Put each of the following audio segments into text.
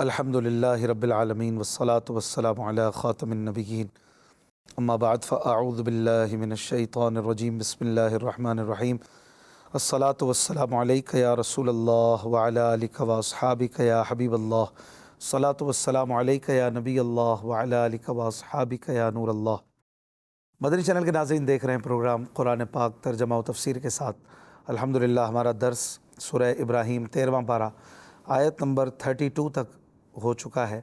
الحمدللہ رب العالمین والصلاة والسلام علی خاتم النبیین اما بعد فاعوذ باللہ من الشیطان الرجیم بسم اللہ الرحمن الرحیم الصلاة والسلام علیک یا رسول اللہ وعلی آلک واصحابک یا حبیب اللہ الصلاة والسلام علیک یا نبی اللہ وعلی آلک واصحابک یا نور اللہ۔ مدنی چینل کے ناظرین دیکھ رہے ہیں پروگرام قرآن پاک ترجمہ و تفسیر کے ساتھ۔ الحمدللہ ہمارا درس سورہ ابراہیم 13واں پارہ آیت نمبر 32 تک ہو چکا ہے۔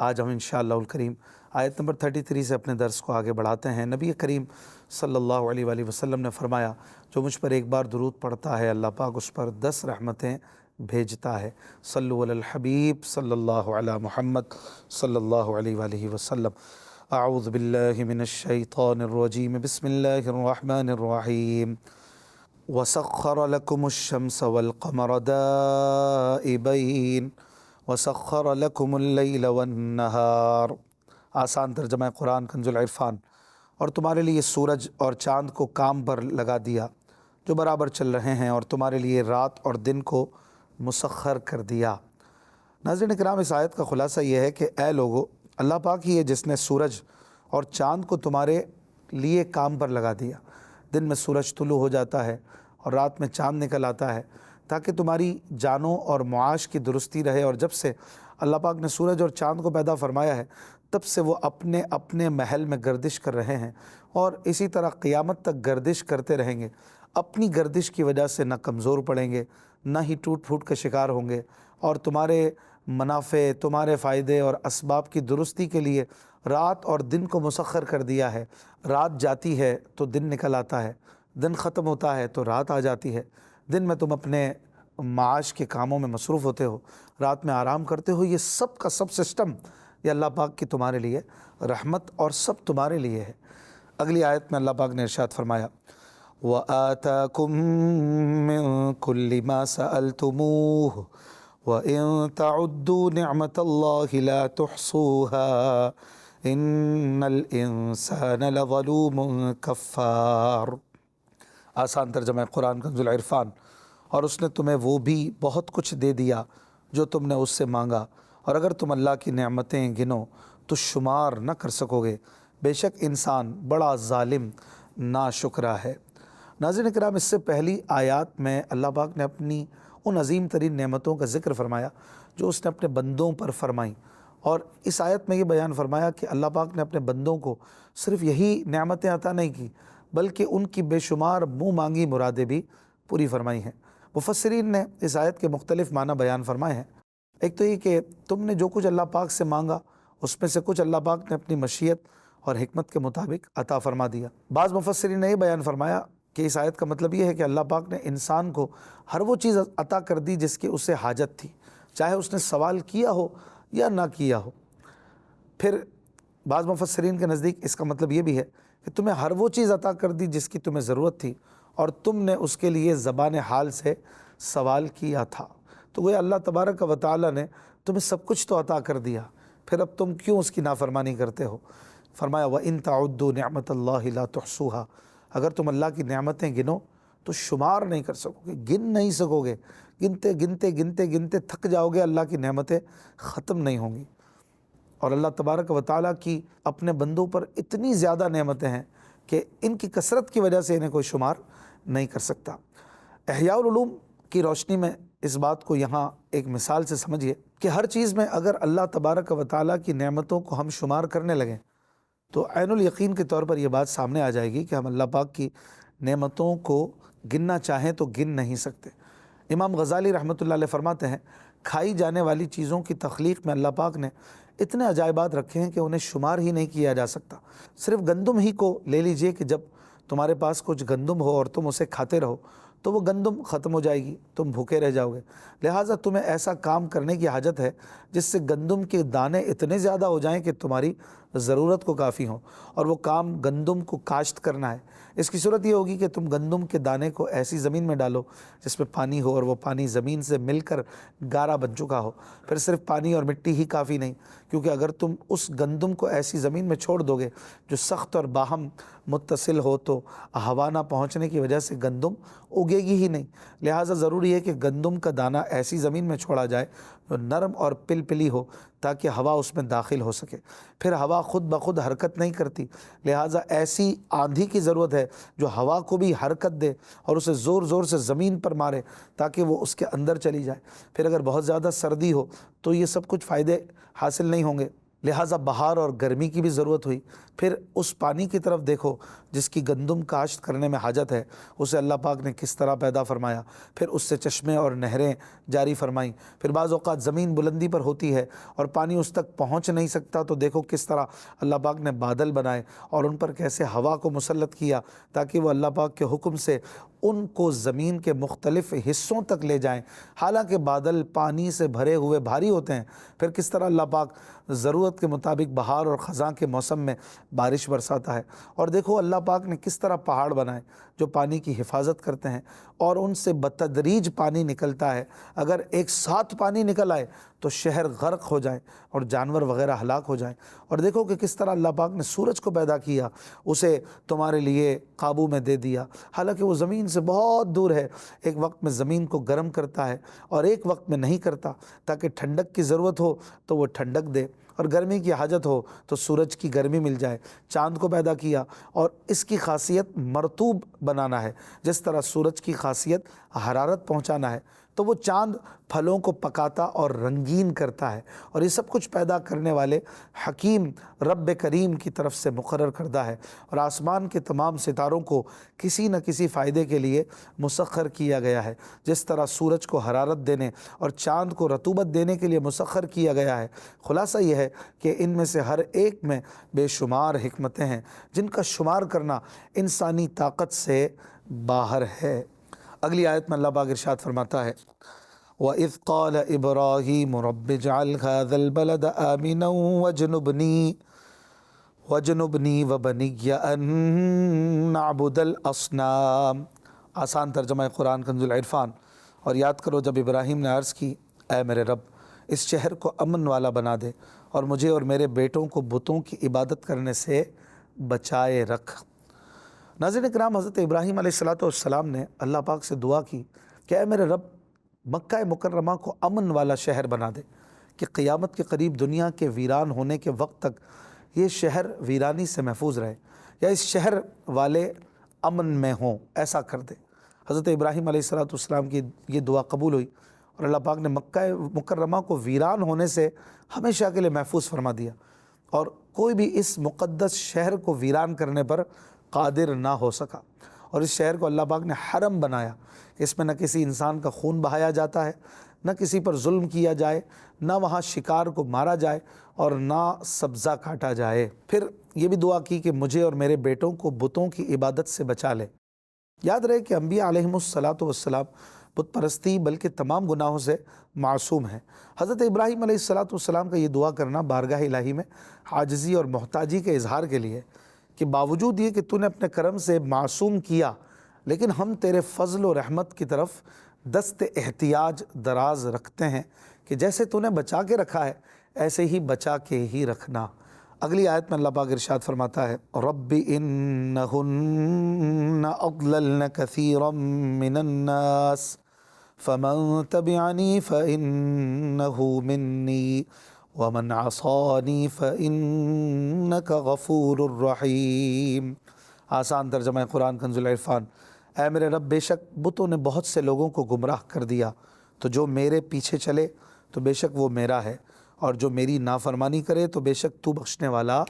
آج ہم انشاءاللہ الکریم آیت نمبر 33 سے اپنے درس کو آگے بڑھاتے ہیں۔ نبی کریم صلی اللہ علیہ وآلہ وسلم نے فرمایا، جو مجھ پر ایک بار درود پڑھتا ہے اللہ پاک اس پر 10 رحمتیں بھیجتا ہے۔ صلو علی الحبیب صلی اللہ علی محمد صلی اللہ علیہ وآلہ وسلم۔ اعوذ باللہ من الشیطان الرجیم بسم اللہ الرحمن الرحیم۔ وَسَخَّرَ لَكُمُ الشَّمْسَ وَالْقَمَرَ دَائِبَيْنِ وَسَخَّرَ لَكُمُ اللَّيْلَ وَالنَّهَارَ۔ آسان ترجمہ قرآن کنز العرفان۔ اور تمہارے لیے سورج اور چاند کو کام پر لگا دیا جو برابر چل رہے ہیں، اور تمہارے لیے رات اور دن کو مسخر کر دیا۔ ناظرین کرام، اس آیت کا خلاصہ یہ ہے کہ اے لوگو، اللہ پاک ہی ہے جس نے سورج اور چاند کو تمہارے لیے کام پر لگا دیا۔ دن میں سورج طلوع ہو جاتا ہے اور رات میں چاند نکل آتا ہے تاکہ تمہاری جانوں اور معاش کی درستی رہے۔ اور جب سے اللہ پاک نے سورج اور چاند کو پیدا فرمایا ہے تب سے وہ اپنے اپنے محل میں گردش کر رہے ہیں، اور اسی طرح قیامت تک گردش کرتے رہیں گے۔ اپنی گردش کی وجہ سے نہ کمزور پڑیں گے، نہ ہی ٹوٹ پھوٹ کا شکار ہوں گے، اور تمہارے منافع، تمہارے فائدے اور اسباب کی درستی کے لیے رات اور دن کو مسخر کر دیا ہے۔ رات جاتی ہے تو دن نکل آتا ہے، دن ختم ہوتا ہے تو رات آ جاتی ہے۔ دن میں تم اپنے معاش کے کاموں میں مصروف ہوتے ہو، رات میں آرام کرتے ہو۔ یہ سب کا سب سسٹم یہ اللہ پاک کی تمہارے لیے رحمت اور سب تمہارے لیے ہے۔ اگلی آیت میں اللہ پاک نے ارشاد فرمایا، وَآتَاكُم مِّن كُلِّ مَا سَأَلْتُمُوهُ وَإِن تَعُدُّوا نِعْمَةَ اللَّهِ لَا تُحْصُوهَا إِنَّ الْإِنسَانَ لَظَلُومٌ كَفَّارٌ۔ آسان ترجمہ قرآن کنز العرفان۔ اور اس نے تمہیں وہ بھی بہت کچھ دے دیا جو تم نے اس سے مانگا، اور اگر تم اللہ کی نعمتیں گنو تو شمار نہ کر سکو گے۔ بے شک انسان بڑا ظالم ناشکرا ہے۔ ناظرین کرام، اس سے پہلی آیات میں اللہ پاک نے اپنی ان عظیم ترین نعمتوں کا ذکر فرمایا جو اس نے اپنے بندوں پر فرمائیں، اور اس آیت میں یہ بیان فرمایا کہ اللہ پاک نے اپنے بندوں کو صرف یہی نعمتیں عطا نہیں کی بلکہ ان کی بے شمار منہ مانگی مرادیں بھی پوری فرمائی ہیں۔ مفسرین نے اس آیت کے مختلف معنی بیان فرمائے ہیں۔ ایک تو یہ کہ تم نے جو کچھ اللہ پاک سے مانگا اس میں سے کچھ اللہ پاک نے اپنی مشیت اور حکمت کے مطابق عطا فرما دیا۔ بعض مفسرین نے یہ بیان فرمایا کہ اس آیت کا مطلب یہ ہے کہ اللہ پاک نے انسان کو ہر وہ چیز عطا کر دی جس کی اسے حاجت تھی، چاہے اس نے سوال کیا ہو یا نہ کیا ہو۔ پھر بعض مفسرین کے نزدیک اس کا مطلب یہ بھی ہے کہ تمہیں ہر وہ چیز عطا کر دی جس کی تمہیں ضرورت تھی، اور تم نے اس کے لیے زبان حال سے سوال کیا تھا۔ تو وہ اللہ تبارک و تعالی نے تمہیں سب کچھ تو عطا کر دیا، پھر اب تم کیوں اس کی نافرمانی کرتے ہو؟ فرمایا، وَإِن تَعُدُّوا نِعْمَةَ اللَّهِ لَا تُحْصُوهَا۔ اگر تم اللہ کی نعمتیں گنو تو شمار نہیں کر سکو گے، گن نہیں سکو گے۔ گنتے گنتے گنتے گنتے تھک جاؤ گے، اللہ کی نعمتیں ختم نہیں ہوں گی۔ اور اللہ تبارک و تعالیٰ کی اپنے بندوں پر اتنی زیادہ نعمتیں ہیں کہ ان کی کثرت کی وجہ سے انہیں کوئی شمار نہیں کر سکتا۔ احیاء العلوم کی روشنی میں اس بات کو یہاں ایک مثال سے سمجھیے کہ ہر چیز میں اگر اللہ تبارک و تعالیٰ کی نعمتوں کو ہم شمار کرنے لگیں تو عین الیقین کے طور پر یہ بات سامنے آ جائے گی کہ ہم اللہ پاک کی نعمتوں کو گننا چاہیں تو گن نہیں سکتے۔ امام غزالی رحمۃ اللہ علیہ فرماتے ہیں، کھائی جانے والی چیزوں کی تخلیق میں اللہ پاک نے اتنے عجائبات رکھے ہیں کہ انہیں شمار ہی نہیں کیا جا سکتا۔ صرف گندم ہی کو لے لیجئے کہ جب تمہارے پاس کچھ گندم ہو اور تم اسے کھاتے رہو تو وہ گندم ختم ہو جائے گی، تم بھوکے رہ جاؤ گے۔ لہٰذا تمہیں ایسا کام کرنے کی حاجت ہے جس سے گندم کے دانے اتنے زیادہ ہو جائیں کہ تمہاری ضرورت کو کافی ہوں، اور وہ کام گندم کو کاشت کرنا ہے۔ اس کی صورت یہ ہوگی کہ تم گندم کے دانے کو ایسی زمین میں ڈالو جس میں پانی ہو، اور وہ پانی زمین سے مل کر گارا بن چکا ہو۔ پھر صرف پانی اور مٹی ہی کافی نہیں، کیونکہ اگر تم اس گندم کو ایسی زمین میں چھوڑ دو گے جو سخت اور باہم متصل ہو تو ہوا نہ پہنچنے کی وجہ سے گندم اگ اگے گی ہی نہیں۔ لہٰذا ضروری ہے کہ گندم کا دانہ ایسی زمین میں چھوڑا جائے جو نرم اور پلپلی ہو تاکہ ہوا اس میں داخل ہو سکے۔ پھر ہوا خود بخود حرکت نہیں کرتی، لہٰذا ایسی آندھی کی ضرورت ہے جو ہوا کو بھی حرکت دے اور اسے زور زور سے زمین پر مارے تاکہ وہ اس کے اندر چلی جائے۔ پھر اگر بہت زیادہ سردی ہو تو یہ سب کچھ فائدے حاصل نہیں ہوں گے، لہٰذا بہار اور گرمی کی بھی ضرورت ہوئی۔ پھر اس پانی کی طرف دیکھو جس کی گندم کاشت کرنے میں حاجت ہے، اسے اللہ پاک نے کس طرح پیدا فرمایا، پھر اس سے چشمے اور نہریں جاری فرمائیں۔ پھر بعض اوقات زمین بلندی پر ہوتی ہے اور پانی اس تک پہنچ نہیں سکتا، تو دیکھو کس طرح اللہ پاک نے بادل بنائے اور ان پر کیسے ہوا کو مسلط کیا تاکہ وہ اللہ پاک کے حکم سے ان کو زمین کے مختلف حصوں تک لے جائیں، حالانکہ بادل پانی سے بھرے ہوئے بھاری ہوتے ہیں۔ پھر کس طرح اللہ پاک ضرورت کے مطابق بہار اور خزاں کے موسم میں بارش برساتا ہے۔ اور دیکھو اللہ پاک نے کس طرح پہاڑ بنائے جو پانی کی حفاظت کرتے ہیں اور ان سے بتدریج پانی نکلتا ہے۔ اگر ایک ساتھ پانی نکل آئے تو شہر غرق ہو جائیں اور جانور وغیرہ ہلاک ہو جائیں۔ اور دیکھو کہ کس طرح اللہ پاک نے سورج کو پیدا کیا، اسے تمہارے لیے قابو میں دے دیا، حالانکہ وہ زمین سے بہت دور ہے، ایک وقت میں زمین کو گرم کرتا ہے اور ایک وقت میں نہیں کرتا، تاکہ ٹھنڈک کی ضرورت ہو تو وہ ٹھنڈک دے اور گرمی کی حاجت ہو تو سورج کی گرمی مل جائے۔ چاند کو پیدا کیا اور اس کی خاصیت مرطوب بنانا ہے، جس طرح سورج کی خاصیت حرارت پہنچانا ہے، تو وہ چاند پھلوں کو پکاتا اور رنگین کرتا ہے، اور یہ سب کچھ پیدا کرنے والے حکیم رب کریم کی طرف سے مقرر کردہ ہے۔ اور آسمان کے تمام ستاروں کو کسی نہ کسی فائدے کے لیے مسخر کیا گیا ہے، جس طرح سورج کو حرارت دینے اور چاند کو رطوبت دینے کے لیے مسخر کیا گیا ہے۔ خلاصہ یہ ہے کہ ان میں سے ہر ایک میں بے شمار حکمتیں ہیں جن کا شمار کرنا انسانی طاقت سے باہر ہے۔ اگلی آیت میں اللہ پاک ارشاد فرماتا ہے، وَإِذْ قَالَ إِبْرَاهِيمُ رَبِّ اجْعَلْ هَذَا الْبَلَدَ آمِنًا وَاجْنُبْنِي وَبَنِيَّ أَن نَّعْبُدَ الْأَصْنَامَ۔ آسان ترجمہ قرآن کنز العرفان۔ اور یاد کرو جب ابراہیم نے عرض کی، اے میرے رب اس شہر کو امن والا بنا دے اور مجھے اور میرے بیٹوں کو بتوں کی عبادت کرنے سے بچائے رکھ۔ ناظرین کرام، حضرت ابراہیم علیہ السلام نے اللہ پاک سے دعا کی کہ اے میرے رب مکہ مکرمہ کو امن والا شہر بنا دے کہ قیامت کے قریب دنیا کے ویران ہونے کے وقت تک یہ شہر ویرانی سے محفوظ رہے، یا اس شہر والے امن میں ہوں، ایسا کر دے۔ حضرت ابراہیم علیہ السلام کی یہ دعا قبول ہوئی اور اللہ پاک نے مکہ مکرمہ کو ویران ہونے سے ہمیشہ کے لیے محفوظ فرما دیا، اور کوئی بھی اس مقدس شہر کو ویران کرنے پر قادر نہ ہو سکا۔ اور اس شہر کو اللہ پاک نے حرم بنایا، اس میں نہ کسی انسان کا خون بہایا جاتا ہے، نہ کسی پر ظلم کیا جائے، نہ وہاں شکار کو مارا جائے اور نہ سبزہ کاٹا جائے۔ پھر یہ بھی دعا کی کہ مجھے اور میرے بیٹوں کو بتوں کی عبادت سے بچا لے۔ یاد رہے کہ انبیاء علیہم السلام بت پرستی بلکہ تمام گناہوں سے معصوم ہیں۔ حضرت ابراہیم علیہ السلام کا یہ دعا کرنا بارگاہ الہی میں عاجزی اور محتاجی کے اظہار کے لیے کہ باوجود یہ کہ تو نے اپنے کرم سے معصوم کیا، لیکن ہم تیرے فضل و رحمت کی طرف دست احتیاج دراز رکھتے ہیں کہ جیسے تو نے بچا کے رکھا ہے ایسے ہی بچا کے ہی رکھنا۔ اگلی آیت میں اللہ پاک ارشاد فرماتا ہے، رب انہن اضللن کثیرا من الناس فمن تبعنی فانہ منی ومن عصانی فانک غفور الرحیم۔ آسان ترجمہ قرآن کنز العرفان۔ اے میرے رب بے شک بتوں نے بہت سے لوگوں کو گمراہ کر دیا، تو جو میرے پیچھے چلے تو بے شک وہ میرا ہے، اور جو میری نافرمانی کرے تو بے شک تو بخشنے والا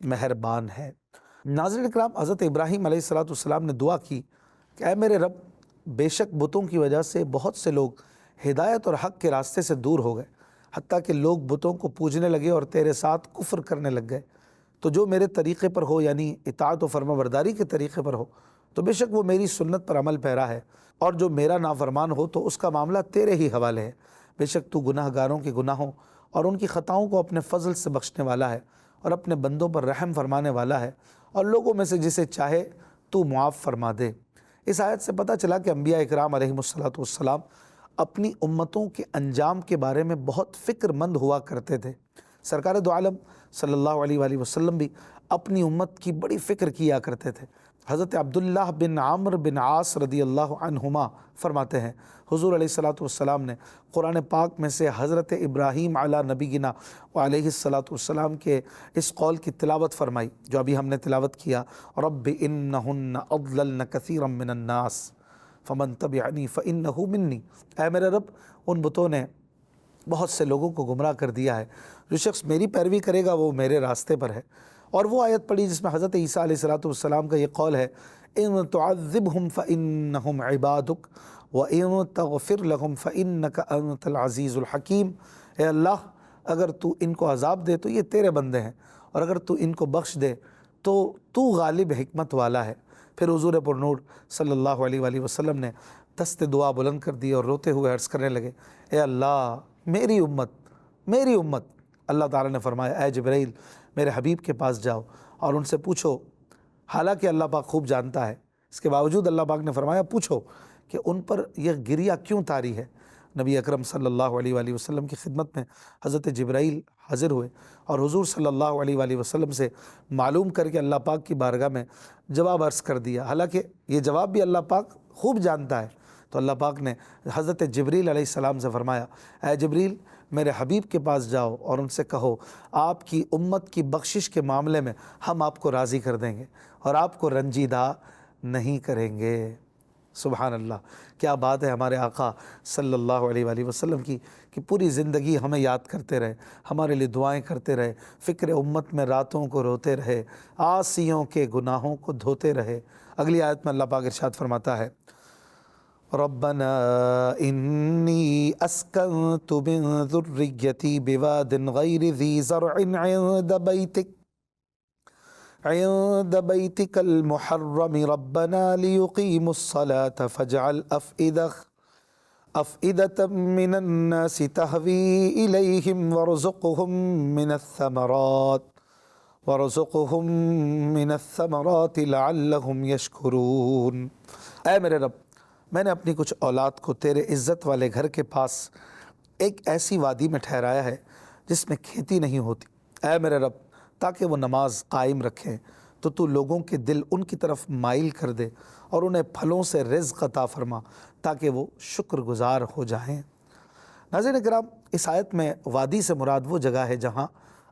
مہربان ہے۔ ناظرین اکرام، حضرت ابراہیم علیہ السلام نے دعا کی کہ اے میرے رب بے شک بتوں کی وجہ سے بہت سے لوگ ہدایت اور حق کے راستے سے دور ہو گئے، حتیٰ کہ لوگ بتوں کو پوجنے لگے اور تیرے ساتھ کفر کرنے لگ گئے۔ تو جو میرے طریقے پر ہو، یعنی اطاعت و فرما برداری کے طریقے پر ہو، تو بے شک وہ میری سنت پر عمل پیرا ہے، اور جو میرا نافرمان ہو تو اس کا معاملہ تیرے ہی حوالے ہے۔ بے شک تو گناہ گاروں کے گناہوں اور ان کی خطاؤں کو اپنے فضل سے بخشنے والا ہے، اور اپنے بندوں پر رحم فرمانے والا ہے، اور لوگوں میں سے جسے چاہے تو معاف فرما دے۔ اس آیت سے پتہ چلا کہ انبیاء اکرام علیہم السلام اپنی امتوں کے انجام کے بارے میں بہت فکر مند ہوا کرتے تھے۔ سرکار دو عالم صلی اللہ علیہ وآلہ وسلم بھی اپنی امت کی بڑی فکر کیا کرتے تھے حضرت عبداللہ بن عامر بن عاص رضی اللہ عنہما فرماتے ہیں حضور علیہ الصلاۃ والسلام نے قرآن پاک میں سے حضرت ابراہیم علی نبینا علیہ الصلاۃ والسلام کے اس قول کی تلاوت فرمائی جو ابھی ہم نے تلاوت کیا، رب انہن اضللن کثیرا من الناس فمن تبعنی فانہ منی، اے میرے رب ان بتوں نے بہت سے لوگوں کو گمراہ کر دیا ہے، جو شخص میری پیروی کرے گا وہ میرے راستے پر ہے۔ اور وہ آیت پڑھی جس میں حضرت عیسیٰ علیہ الصلاۃ والسلام کا یہ قول ہے، ان تعذبہم فانہم عبادک وان تغفر لہم فانک انت العزیز الحکیم، اے اللہ اگر تو ان کو عذاب دے تو یہ تیرے بندے ہیں، اور اگر تو ان کو بخش دے تو تو غالب حکمت والا ہے۔ پھر حضور پر نور صلی اللہ علیہ وآلہ وسلم نے دست دعا بلند کر دی اور روتے ہوئے عرض کرنے لگے، اے اللہ میری امت۔ اللہ تعالیٰ نے فرمایا، اے جبرائیل میرے حبیب کے پاس جاؤ اور ان سے پوچھو، حالانکہ اللہ پاک خوب جانتا ہے، اس کے باوجود اللہ پاک نے فرمایا پوچھو کہ ان پر یہ گریہ کیوں طاری ہے۔ نبی اکرم صلی اللہ علیہ وآلہ وسلم کی خدمت میں حضرت جبرائیل حاضر ہوئے اور حضور صلی اللہ علیہ وآلہ وسلم سے معلوم کر کے اللہ پاک کی بارگاہ میں جواب عرض کر دیا، حالانکہ یہ جواب بھی اللہ پاک خوب جانتا ہے۔ تو اللہ پاک نے حضرت جبریل علیہ السلام سے فرمایا، اے جبریل میرے حبیب کے پاس جاؤ اور ان سے کہو آپ کی امت کی بخشش کے معاملے میں ہم آپ کو راضی کر دیں گے اور آپ کو رنجیدہ نہیں کریں گے۔ سبحان اللہ، کیا بات ہے ہمارے آقا صلی اللہ علیہ وآلہ وسلم کی کہ پوری زندگی ہمیں یاد کرتے رہے، ہمارے لیے دعائیں کرتے رہے، فکر امت میں راتوں کو روتے رہے، عاصیوں کے گناہوں کو دھوتے رہے۔ اگلی آیت میں اللہ پاک ارشاد فرماتا ہے، ربنا انی اسکنت من ذریتی بواد غیر ذی زرع عند بیتک المحرم ربنا لیقیموا الصلاة فاجعل افئدة من الناس تہوی الیہم وارزقہم من الثمرات لعلہم یشکرون۔ اے میرے رب میں نے اپنی کچھ اولاد کو تیرے عزت والے گھر کے پاس ایک ایسی وادی میں ٹھہرایا ہے جس میں کھیتی نہیں ہوتی، اے میرے رب تاکہ وہ نماز قائم رکھیں تو لوگوں کے دل ان کی طرف مائل کر دے اور انہیں پھلوں سے رزق عطا فرما تاکہ وہ شکر گزار ہو جائیں۔ ناظرین کرام، اس آیت میں وادی سے مراد وہ جگہ ہے جہاں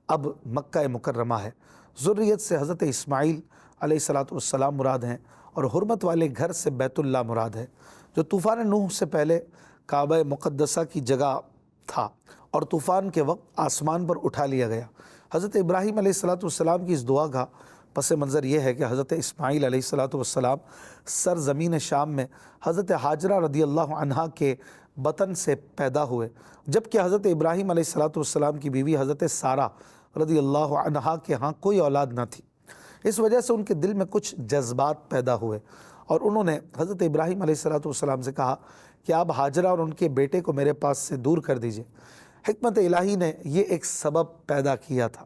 اب مکہ مکرمہ ہے۔ ذریت سے حضرت اسماعیل علیہ الصلاۃ والسلام مراد ہیں اور حرمت والے گھر سے بیت اللہ مراد ہے، جو طوفان نوح سے پہلے کعبہ مقدسہ کی جگہ تھا اور طوفان کے وقت آسمان پر اٹھا لیا گیا۔ حضرت ابراہیم علیہ الصلاۃ والسلام کی اس دعا کا پس منظر یہ ہے کہ حضرت اسماعیل علیہ الصلاۃ والسلام سرزمین شام میں حضرت حاجرہ رضی اللہ عنہا کے بطن سے پیدا ہوئے، جبکہ حضرت ابراہیم علیہ الصلاۃ والسلام کی بیوی حضرت سارہ رضی اللہ عنہا کے ہاں کوئی اولاد نہ تھی۔ اس وجہ سے ان کے دل میں کچھ جذبات پیدا ہوئے اور انہوں نے حضرت ابراہیم علیہ الصلاۃ والسلام سے کہا کہ آپ حاجرہ اور ان کے بیٹے کو میرے پاس سے دور کر دیجئے۔ حکمت الہی نے یہ ایک سبب پیدا کیا تھا،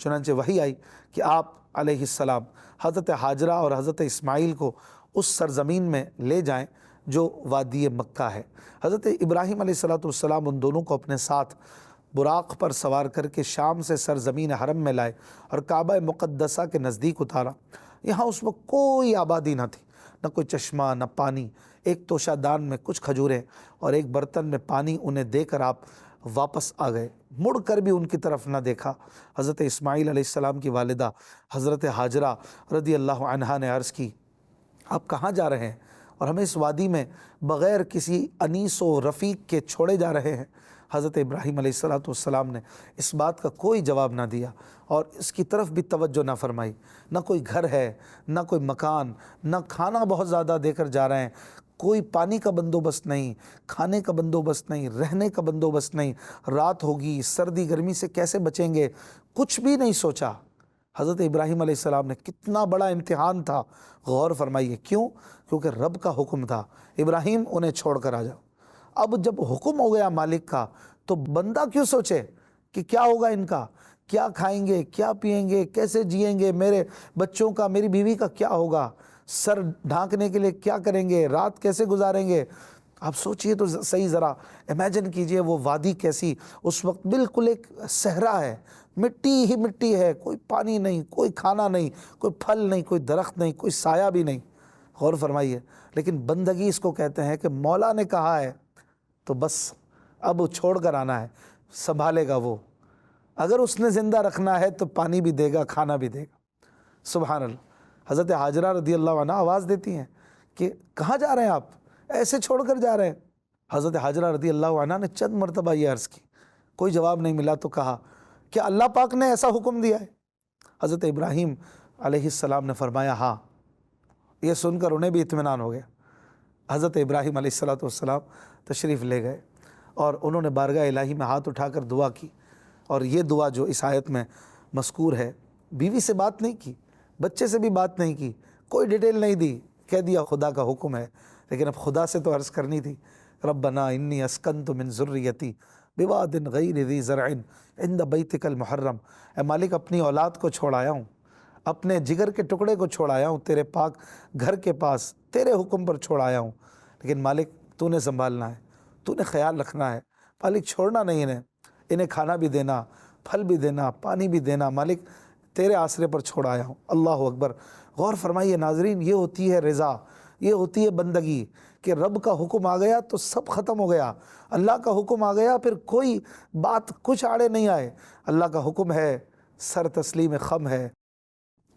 چنانچہ وحی آئی کہ آپ علیہ السلام حضرت حاجرہ اور حضرت اسماعیل کو اس سرزمین میں لے جائیں جو وادی مکہ ہے۔ حضرت ابراہیم علیہ الصلاۃ والسلام ان دونوں کو اپنے ساتھ براق پر سوار کر کے شام سے سرزمین حرم میں لائے اور کعبہ مقدسہ کے نزدیک اتارا۔ یہاں اس وقت کوئی آبادی نہ تھی، نہ کوئی چشمہ نہ پانی، ایک توشہ دان میں کچھ کھجوریں اور ایک برتن میں پانی انہیں دے کر آپ واپس آ گئے، مڑ کر بھی ان کی طرف نہ دیکھا۔ حضرت اسماعیل علیہ السلام کی والدہ حضرت حاجرہ رضی اللہ عنہا نے عرض کی، آپ کہاں جا رہے ہیں اور ہمیں اس وادی میں بغیر کسی انیس و رفیق کے چھوڑے جا رہے ہیں؟ حضرت ابراہیم علیہ الصلاۃ والسلام نے اس بات کا کوئی جواب نہ دیا اور اس کی طرف بھی توجہ نہ فرمائی۔ نہ کوئی گھر ہے، نہ کوئی مکان، نہ کھانا بہت زیادہ دے کر جا رہے ہیں، کوئی پانی کا بندوبست نہیں، کھانے کا بندوبست نہیں، رہنے کا بندوبست نہیں، رات ہوگی، سردی گرمی سے کیسے بچیں گے، کچھ بھی نہیں سوچا۔ حضرت ابراہیم علیہ السلام نے کتنا بڑا امتحان تھا، غور فرمائیے، کیوں؟ کیونکہ رب کا حکم تھا، ابراہیم انہیں چھوڑ کر آ جاؤ۔ اب جب حکم ہو گیا مالک کا تو بندہ کیوں سوچے کہ کیا ہوگا ان کا، کیا کھائیں گے، کیا پئیں گے، کیسے جئیں گے، میرے بچوں کا، میری بیوی کا کیا ہوگا، سر ڈھانکنے کے لیے کیا کریں گے، رات کیسے گزاریں گے۔ آپ سوچئے تو صحیح، ذرا امیجن کیجئے وہ وادی کیسی اس وقت، بالکل ایک صحرا ہے، مٹی ہی مٹی ہے، کوئی پانی نہیں، کوئی کھانا نہیں، کوئی پھل نہیں، کوئی درخت نہیں، کوئی سایہ بھی نہیں۔ غور فرمائیے، لیکن بندگی اس کو کہتے ہیں کہ مولا نے کہا ہے تو بس اب چھوڑ کر آنا ہے، سنبھالے گا وہ۔ اگر اس نے زندہ رکھنا ہے تو پانی بھی دے گا، کھانا بھی دے گا۔ سبحان اللہ۔ حضرت ہاجرہ رضی اللہ عنہ آواز دیتی ہیں کہ کہاں جا رہے ہیں آپ، ایسے چھوڑ کر جا رہے ہیں؟ حضرت ہاجرہ رضی اللہ عنہ نے چند مرتبہ یہ عرض کی، کوئی جواب نہیں ملا تو کہا کہ اللہ پاک نے ایسا حکم دیا ہے؟ حضرت ابراہیم علیہ السلام نے فرمایا ہاں۔ یہ سن کر انہیں بھی اطمینان ہو گیا۔ حضرت ابراہیم علیہ السلام تشریف لے گئے اور انہوں نے بارگاہ الہی میں ہاتھ اٹھا کر دعا کی، اور یہ دعا جو اس آیت میں مذکور ہے، بیوی سے بات نہیں کی، بچے سے بھی بات نہیں کی، کوئی ڈیٹیل نہیں دی، کہہ دیا خدا کا حکم ہے۔ لیکن اب خدا سے تو عرض کرنی تھی، ربنا انی اسکنت من ذریتی بواد غیر ذی زرع عند بیتک المحرم، اے مالک اپنی اولاد کو چھوڑ آیا ہوں، اپنے جگر کے ٹکڑے کو چھوڑ آیا ہوں، تیرے پاک گھر کے پاس تیرے حکم پر چھوڑ آیا ہوں، لیکن مالک تو نے سنبھالنا ہے، تو نے خیال رکھنا ہے، مالک چھوڑنا نہیں انہیں کھانا بھی دینا، پھل بھی دینا، پانی بھی دینا، مالک تیرے آسرے پر چھوڑ آیا ہوں۔ اللہ اکبر۔ غور فرمائیے ناظرین، یہ ہوتی ہے رضا، یہ ہوتی ہے بندگی، کہ رب کا حکم آ گیا تو سب ختم ہو گیا، اللہ کا حکم آ گیا پھر کوئی بات کچھ آڑے نہیں آئے، اللہ کا حکم ہے، سر تسلیم خم ہے۔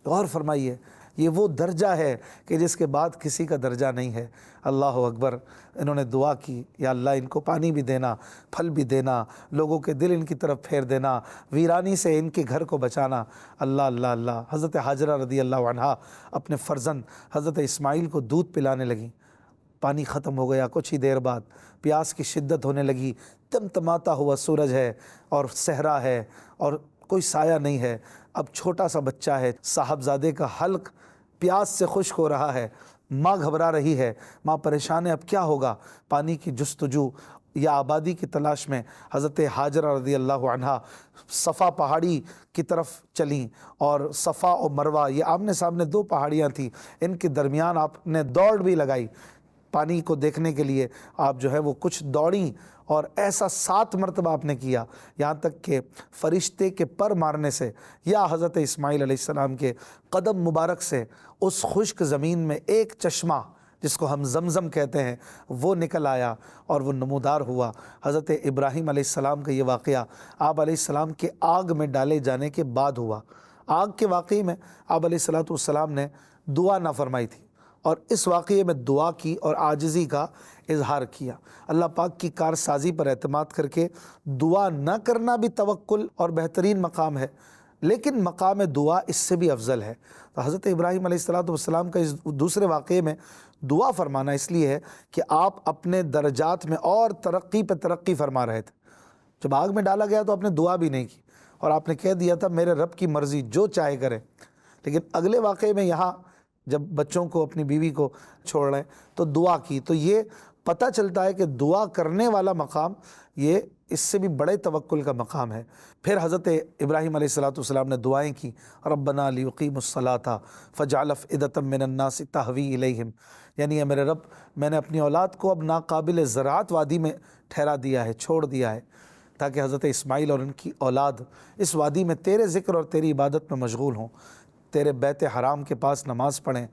غور فرمائیے، یہ وہ درجہ ہے کہ جس کے بعد کسی کا درجہ نہیں ہے۔ اللہ اکبر۔ انہوں نے دعا کی، یا اللہ ان کو پانی بھی دینا، پھل بھی دینا، لوگوں کے دل ان کی طرف پھیر دینا، ویرانی سے ان کے گھر کو بچانا۔ اللہ اللہ اللہ۔ حضرت ہاجرہ رضی اللہ عنہا اپنے فرزند حضرت اسماعیل کو دودھ پلانے لگیں، پانی ختم ہو گیا، کچھ ہی دیر بعد پیاس کی شدت ہونے لگی، تمتماتا ہوا سورج ہے اور صحرا ہے اور کوئی سایہ نہیں ہے، اب چھوٹا سا بچہ ہے، صاحبزادے کا حلق پیاس سے خشک ہو رہا ہے، ماں گھبرا رہی ہے، ماں پریشان ہے، اب کیا ہوگا؟ پانی کی جستجو یا آبادی کی تلاش میں حضرت ہاجرہ رضی اللہ عنہا صفا پہاڑی کی طرف چلیں، اور صفا اور مروہ یہ آمنے سامنے دو پہاڑیاں تھیں، ان کے درمیان آپ نے دوڑ بھی لگائی پانی کو دیکھنے کے لیے، آپ جو ہے وہ کچھ دوڑیں، اور ایسا 7 مرتبہ آپ نے کیا، یہاں تک کہ فرشتے کے پر مارنے سے یا حضرت اسماعیل علیہ السلام کے قدم مبارک سے اس خشک زمین میں ایک چشمہ جس کو ہم زمزم کہتے ہیں وہ نکل آیا اور وہ نمودار ہوا۔ حضرت ابراہیم علیہ السلام کا یہ واقعہ آپ علیہ السلام کے آگ میں ڈالے جانے کے بعد ہوا۔ آگ کے واقعے میں آپ علیہ السلام نے دعا نہ فرمائی تھی، اور اس واقعے میں دعا کی اور عاجزی کا اظہار کیا۔ اللہ پاک کی کارسازی پر اعتماد کر کے دعا نہ کرنا بھی توکل اور بہترین مقام ہے، لیکن مقام دعا اس سے بھی افضل ہے۔ تو حضرت ابراہیم علیہ السلام کا اس دوسرے واقعے میں دعا فرمانا اس لیے ہے کہ آپ اپنے درجات میں اور ترقی پہ ترقی فرما رہے تھے۔ جب آگ میں ڈالا گیا تو آپ نے دعا بھی نہیں کی، اور آپ نے کہہ دیا تھا میرے رب کی مرضی جو چاہے کرے۔ لیکن اگلے واقعے میں یہاں جب بچوں کو اپنی بیوی کو چھوڑ رہے ہیں تو دعا کی، تو یہ پتہ چلتا ہے کہ دعا کرنے والا مقام یہ اس سے بھی بڑے توکل کا مقام ہے۔ پھر حضرت ابراہیم علیہ السلام نے دعائیں کی، ربنا لیقیموا الصلاۃ فاجعل افئدۃ من الناس تہوی الیہم، یعنی اے میرے رب میں نے اپنی اولاد کو اب ناقابل زراعت وادی میں ٹھہرا دیا ہے، چھوڑ دیا ہے، تاکہ حضرت اسماعیل اور ان کی اولاد اس وادی میں تیرے ذکر اور تیری عبادت میں مشغول ہوں، تیرے بیت حرام کے پاس نماز پڑھیں۔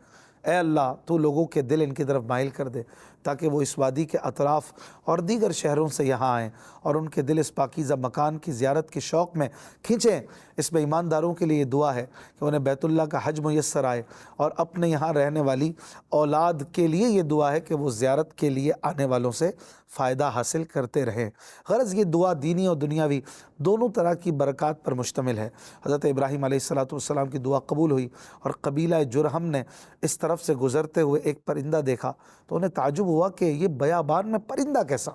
اے اللہ تو لوگوں کے دل ان کی طرف مائل کر دے تاکہ وہ اس وادی کے اطراف اور دیگر شہروں سے یہاں آئیں اور ان کے دل اس پاکیزہ مکان کی زیارت کے شوق میں کھینچیں۔ اس میں ایمانداروں کے لیے یہ دعا ہے کہ انہیں بیت اللہ کا حج میسر آئے، اور اپنے یہاں رہنے والی اولاد کے لیے یہ دعا ہے کہ وہ زیارت کے لیے آنے والوں سے فائدہ حاصل کرتے رہیں۔ غرض یہ دعا دینی اور دنیاوی دونوں طرح کی برکات پر مشتمل ہے۔ حضرت ابراہیم علیہ السلام کی دعا قبول ہوئی، اور قبیلہ جرہم نے اس طرف سے گزرتے ہوئے ایک پرندہ دیکھا تو انہیں تعجب ہوا کہ یہ بیابان میں پرندہ کیسا؟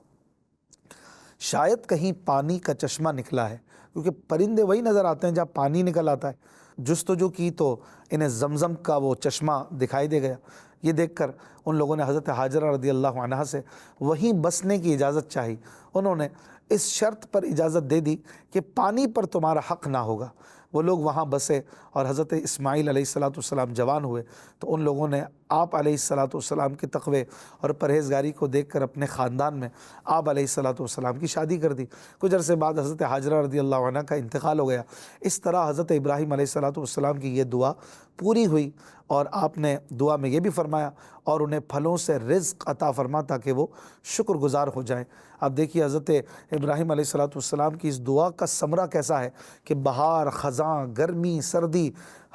شاید کہیں پانی کا چشمہ نکلا ہے، کیونکہ پرندے وہی نظر آتے ہیں جہاں پانی نکل آتا ہے۔ جستجو کی تو انہیں زمزم کا وہ چشمہ دکھائی دے گیا۔ یہ دیکھ کر ان لوگوں نے حضرت ہاجرہ رضی اللہ عنہا سے وہیں بسنے کی اجازت چاہی۔ انہوں نے اس شرط پر اجازت دے دی کہ پانی پر تمہارا حق نہ ہوگا، وہ لوگ وہاں بسے اور حضرت اسماعیل علیہ السلام جوان ہوئے تو ان لوگوں نے آپ علیہ السلام کے تقوی اور پرہیزگاری کو دیکھ کر اپنے خاندان میں آپ علیہ السلام کی شادی کر دی۔ کچھ عرصے بعد حضرت حاجرہ رضی اللہ عنہ کا انتقال ہو گیا۔ اس طرح حضرت ابراہیم علیہ السلام کی یہ دعا پوری ہوئی اور آپ نے دعا میں یہ بھی فرمایا اور انہیں پھلوں سے رزق عطا فرما تاکہ وہ شکر گزار ہو جائیں۔ اب دیکھیے حضرت ابراہیم علیہ السلام کی اس دعا کا ثمرہ کیسا ہے کہ بہار، خزاں، گرمی، سردی،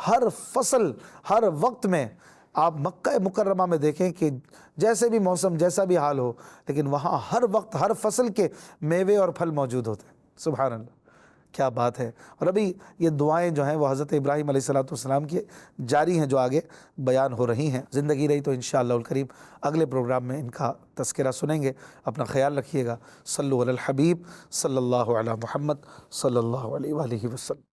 ہر فصل، ہر وقت میں آپ مکہ مکرمہ میں دیکھیں کہ جیسے بھی موسم، جیسا بھی حال ہو، لیکن وہاں ہر وقت ہر فصل کے میوے اور پھل موجود ہوتے ہیں۔ سبحان اللہ، کیا بات ہے۔ اور ابھی یہ دعائیں جو ہیں وہ حضرت ابراہیم علیہ السلام کی جاری ہیں، جو آگے بیان ہو رہی ہیں۔ زندگی رہی تو انشاءاللہ الکریم اگلے پروگرام میں ان کا تذکرہ سنیں گے۔ اپنا خیال رکھیے گا۔ صلو علی الحبیب صلی اللہ علی محمد صلی اللہ علیہ وآلہ وسلم۔